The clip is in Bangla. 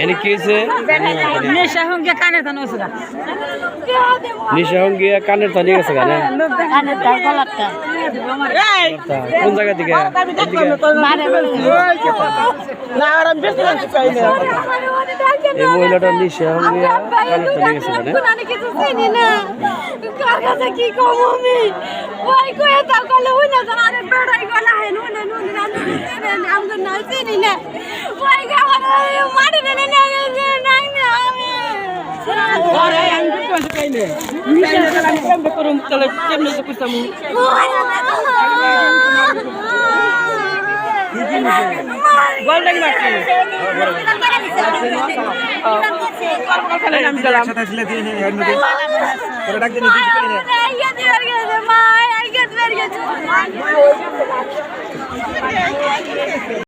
এনে কি হয়েছে? নিশাহঙ্গিয়া কানের ধান হয়েছে গা। নিশাহঙ্গিয়া কানের ধান নিয়ে গেছে গানে কানের ধান গলারটা। কোন জায়গা থেকে? এই মহিলাটা নিশাহঙ্গিয়া কানের ধান নিয়ে গেছে গানে। কি কম আমি ওই কয়ে তা কলে হই না জানা রে বেড়াই গলা হে নুন নুন আমগো না চিনি না ওই গা মারি না না না আমি আরে আমি তো কইলে আমি কেমনে করুম চলে কেমনে তো কইতাম গোল্ড লাগি মারছি আমি গেলাম সাথে ছিল দিয়ে এর মধ্যে করে ডাক দিন দিদি করে আইয়া দিবার গেছে মা আইয়া দিবার গেছে